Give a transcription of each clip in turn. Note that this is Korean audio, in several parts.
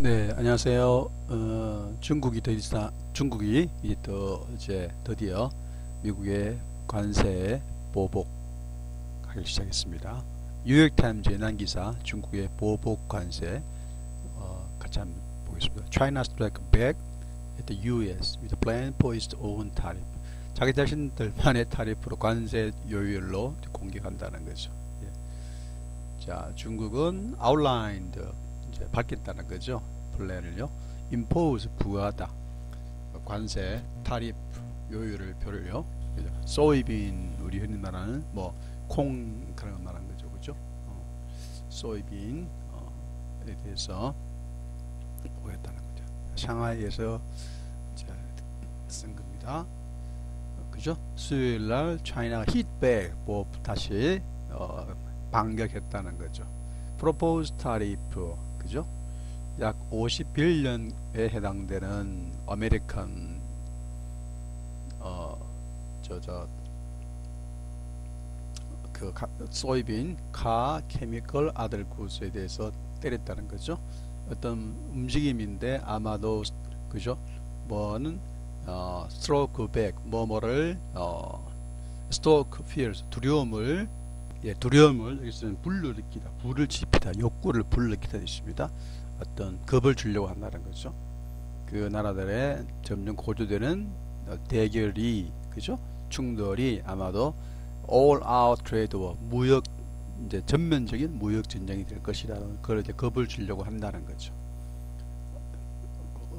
네, 안녕하세요. 중국이 이제 드디어 미국의 관세 보복하기 시작했습니다. 뉴욕타임즈의 난 기사, 중국의 보복 관세 같이 한번 보겠습니다. China struck back at the U.S. with a plan for its own tariff. 자기 자신들만의 타리프로 관세 요율로 공격한다는 거죠. 예. 자, 중국은 outlined 이제 밝혔다는 거죠. 플랜을요. impose 부과하다. 관세, 타리프, 요율을 표를요. 소이빈 우리 흔히 말하는 뭐 콩 그런 거 말하는 거죠, 그죠? 소이빈에 대해서 보였다는 거죠. 상하이에서 이제 쓴 겁니다. 그죠? 수요일날 차이나 hitback 뭐 다시 반격했다는 거죠. proposed tariff 그죠? 약 51년에 해당되는 아메리칸 소이빈 카 케미컬 아들 구스에 대해서 때렸다는 거죠. 어떤 움직임인데 아마도 그죠? 뭐는 스트로크 백 뭐뭐를 스토크 피어스 두려움을 여기서는 불러일으키다, 불을 지피다, 욕구를 불러일으키다 있습니다. 어떤 겁을 주려고 한다는 거죠. 그 나라들의 점점 고조되는 대결이 그죠? 충돌이 아마도 all out trade war 무역 이제 전면적인 무역 전쟁이 될 것이라는 그걸 이제 겁을 주려고 한다는 거죠.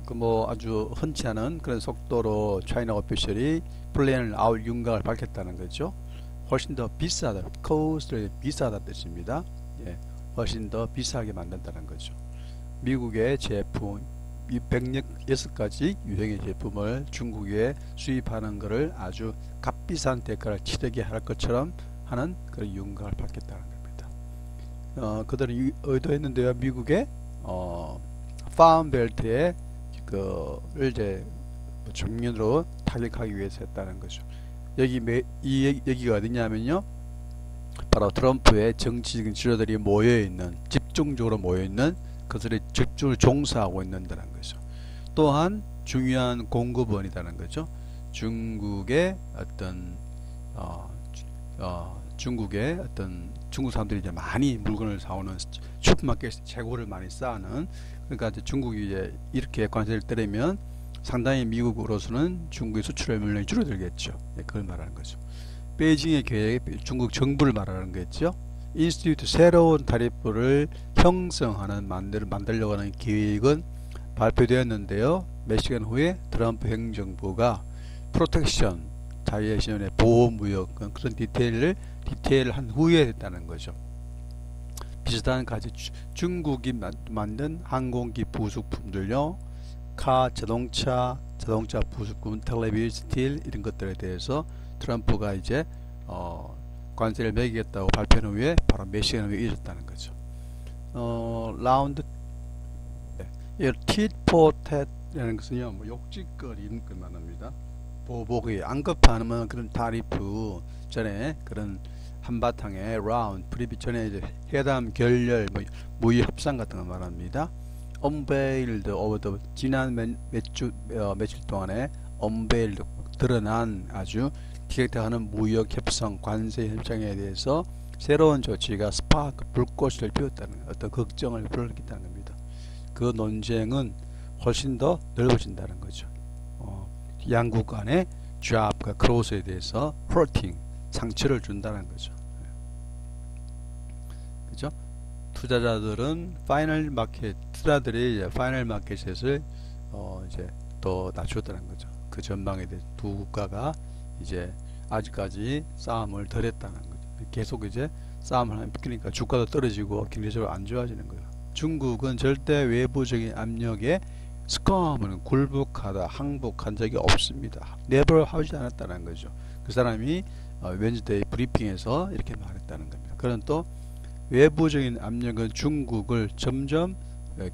그 뭐 아주 흔치 않은 그런 속도로 차이나 오피셜이 플랜을 아웃 윤곽을 밝혔다는 거죠. 훨씬 더 비싸다, 코스트를 비싸다 뜻입니다. 예, 훨씬 더 비싸게 만든다는 거죠. 미국의 제품 106가지 유형의 제품을 중국에 수입하는 것을 아주 값비싼 대가를 치르게 할 것처럼 하는 그런 윤곽을 밝혔다는 겁니다. 그들은 의도했는데요. 미국의 파운벨트에 그를 이제 정면으로 타격하기 위해서 했다는 거죠. 여기가 어디냐면요, 바로 트럼프의 정치적인 지도자들이 모여있는, 집중적으로 모여있는 그들의 집중을 종사하고 있는다는 거죠. 또한 중요한 공급원이라는 거죠. 중국의 어떤 중국 사람들이 이제 많이 물건을 사오는 슈퍼마켓 재고를 많이 쌓는, 그러니까 이제 중국이 이제 이렇게 관세를 때리면 상당히 미국으로서는 중국의 수출의 물량이 줄어들겠죠. 네, 그걸 말하는 거죠. 베이징의 계획, 중국 정부를 말하는 거겠죠. 인스티튜트 새로운 타리프를 형성하는 만들려고 하는 계획은 발표되었는데요. 몇 시간 후에 트럼프 행정부가 프로텍션, 자유시장의 보호무역 그런 디테일을 한 후에 했다는 거죠. 비슷한 가지 중국이 만든 항공기 부속품들요, 카, 자동차 부속품, 텔레비전, 스틸 이런 것들에 대해서 트럼프가 이제 관세를 매기겠다고 발표한 후에 바로 몇 시간 후에 잊었다는 거죠. 라운드 tit-for-tat이라는 것은요, 뭐 욕짓거리는 그 말입니다. 보복이 언급하는 그런 타리프 전에 그런 한바탕에 라운드 프리비 전에 이제 회담 결렬 뭐 무역 협상 같은 거 말합니다. unveiled over the 지난 며칠 동안에 unveiled 드러난 아주 기획하는 무역 협상 관세 협상에 대해서 새로운 조치가 스파크 불꽃을 피웠다는 어떤 걱정을 불러일으켰다는 겁니다. 그 논쟁은 훨씬 더 넓어진다는 거죠. 양국 간의 잡과 크로스에 대해서 hurting 상처를 준다는 거죠. 그죠? 투자자들은 투자들이 이제 파이널 마켓을 이제 더 낮췄다는 거죠. 그 전망에 대해 두 국가가 이제 아직까지 싸움을 덜 했다는 거죠. 계속 이제 싸움을 하면 그러니까 주가도 떨어지고 경제적으로 안 좋아지는 거예요. 중국은 절대 외부적인 압력에 스컴은 굴복하다, 항복한 적이 없습니다. never 하지 않았다는 거죠. 그 사람이 웬즈데이 브리핑에서 이렇게 말했다는 겁니다. 그런 또 외부적인 압력은 중국을 점점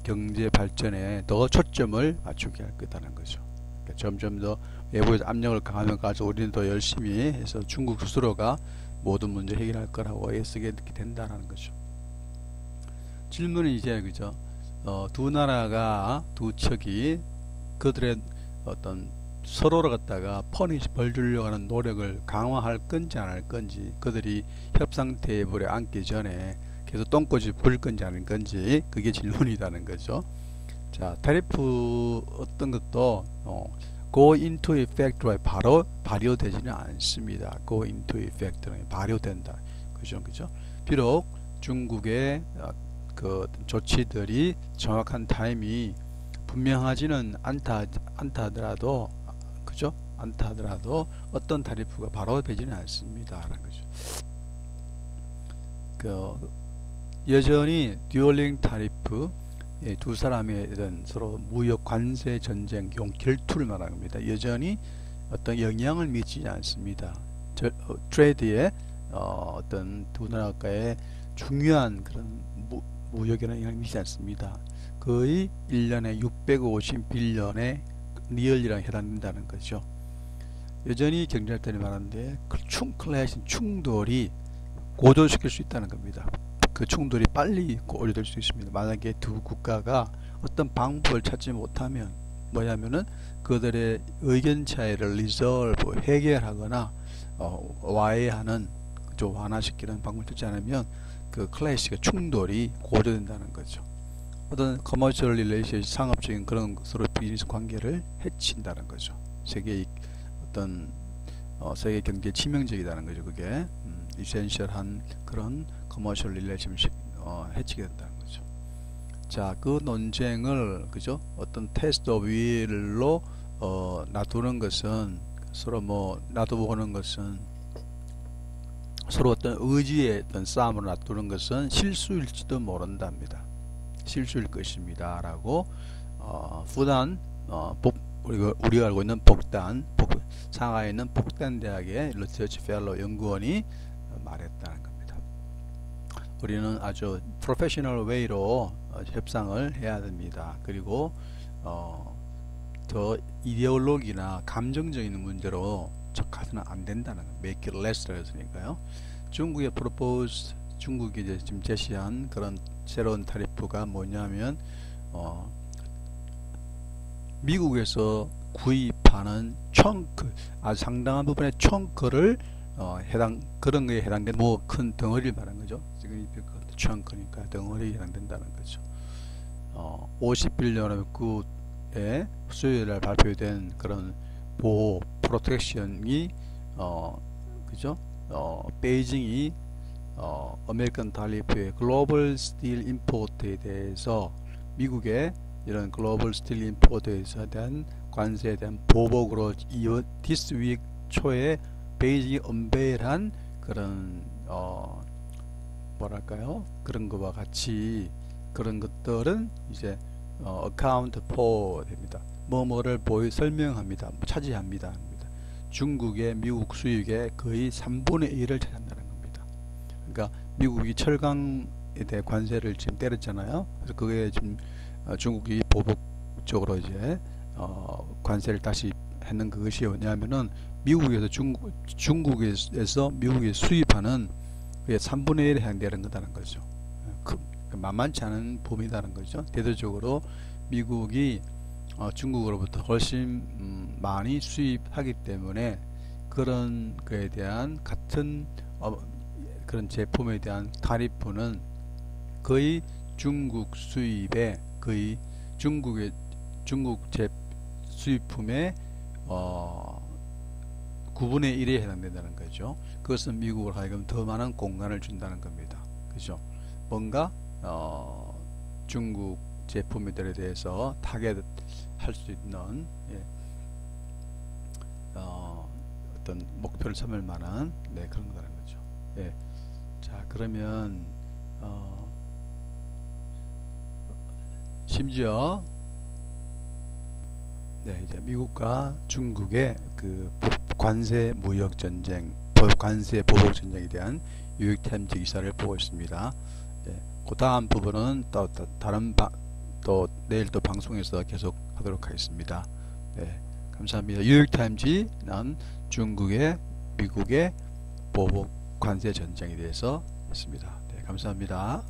경제 발전에 더 초점을 맞추게 할 거다는 거죠. 그러니까 점점 더 외부의 압력을 강하면 가서 우리는 더 열심히 해서 중국 스스로가 모든 문제 해결할 거라고 애쓰게 된다는 거죠. 질문은 이제 그죠? 두 나라가 두 척이 그들의 어떤 서로를 갖다가 벌 주려고 하는 노력을 강화할 건지 안 할 건지, 그들이 협상 테이블에 앉기 전에 계속 똥꼬집 불 건지 안 할 건지, 그게 질문이라는 거죠. 자, 타리프 어떤 것도 go into effect로 바로 발효되지는 않습니다. go into effect는 발효된다. 그죠? 비록 중국의 그 조치들이 정확한 타임이 분명하지는 않다 하더라도, 그죠? 않다 하더라도 어떤 타리프가 바로 되지는 않습니다라는 거죠. 여전히 듀얼링 타리프, 두 사람의 이런 서로 무역 관세 전쟁 결투를 말하는 겁니다. 여전히 어떤 영향을 미치지 않습니다. 트레이드에 어떤 두 나라가의 중요한 그런 무역에는 영향을 미치지 않습니다. 거의 1년에 650빌런의 리얼이랑 해당된다는 거죠. 여전히 경제학자들이 말하는데 클래식 충돌이 고조시킬 수 있다는 겁니다. 그 충돌이 빨리 고조될 수 있습니다. 만약에 두 국가가 어떤 방법을 찾지 못하면, 뭐냐면은 그들의 의견 차이를 리solve, 해결하거나 와해하는, 완화시키는 방법을 찾지 않으면 그 클래식의 충돌이 고조된다는 거죠. 어떤 커머셜 릴레이션, 상업적인 그런 서로 비즈니스 관계를 해친다는 거죠. 세계의 어떤 세계 경제에 치명적이라는 거죠. 그게 이센셜한 그런 커머셜 릴레이션십 해치게 된다는 거죠. 자, 그 논쟁을, 그죠? 어떤 테스트 오브 윌로 놔두는 것은, 서로 놔두보는 것은, 서로 어떤 의지의 어떤 싸움을 놔두는 것은 실수일지도 모른답니다. 실수일 것입니다 라고 후단 우리가 알고 있는 상하이에 있는 복단 대학의 리서치 펠로 연구원이 말했다는 겁니다. 우리는 아주 프로페셔널 웨이로 협상을 해야 됩니다. 그리고 더 이데올로기나 감정적인 문제로 가서는 안 된다는 거예요. make it less라고 했으니까요. 중국의 프로포즈, 중국이 이제 지금 제시한 그런 새로운 타리프가 뭐냐면 미국에서 구입하는 청크, 아주 상당한 부분의 청크를 그런 거에 해당된 큰 덩어리를 말하는 거죠. 지금 청크니까 덩어리에 해당된다는 거죠. 50빌리언 구의 수요일 날 발표된 그런 보호 프로텍션이 그죠? 베이징이 아메리칸 타리프의 글로벌 스틸 임포트에 대해서, 미국의 이런 글로벌 스틸 임포트에 대한 관세에 대한 보복으로 디스 윅 초에 베이징이 언베일한 그런 뭐랄까요? 그런 것과 같이 그런 것들은 이제 account for 됩니다. 뭐뭐를 설명합니다. 차지합니다. 중국의 미국 수익의 거의 3분의 1을 차지한다는 겁니다. 그러니까 미국이 철강에 대해 관세를 지금 때렸잖아요. 그래서 그게 지금 중국이 보복적으로 이제 관세를 다시 했는 그것이 뭐냐면은 미국에서 중국에서 미국에 수입하는 그게 3분의 1에 해당되는 거다는 거죠. 만만치 않은 범위라는 거죠. 대대적으로 미국이 중국으로부터 훨씬 많이 수입하기 때문에 그런 거에 대한 같은 그런 제품에 대한 타리프는 거의 중국 수입의 거의 중국 수입품의 9분의 1에 해당된다는 거죠. 그것은 미국을 하여금 더 많은 공간을 준다는 겁니다. 그죠? 뭔가 중국 제품들에 대해서 타겟할 수 있는 어떤 목표를 삼을 만한 그런 거라는 거죠. 자, 그러면 심지어 이제 미국과 중국의 그 관세 무역 전쟁, 관세 보복 전쟁에 대한 뉴욕타임즈 기사를 보고 있습니다. 그 다음 부분은 또 내일 또 방송에서 계속 하도록 하겠습니다. 감사합니다. 뉴욕타임즈는 중국의 미국의 보복 관세 전쟁에 대해서 했습니다. 감사합니다.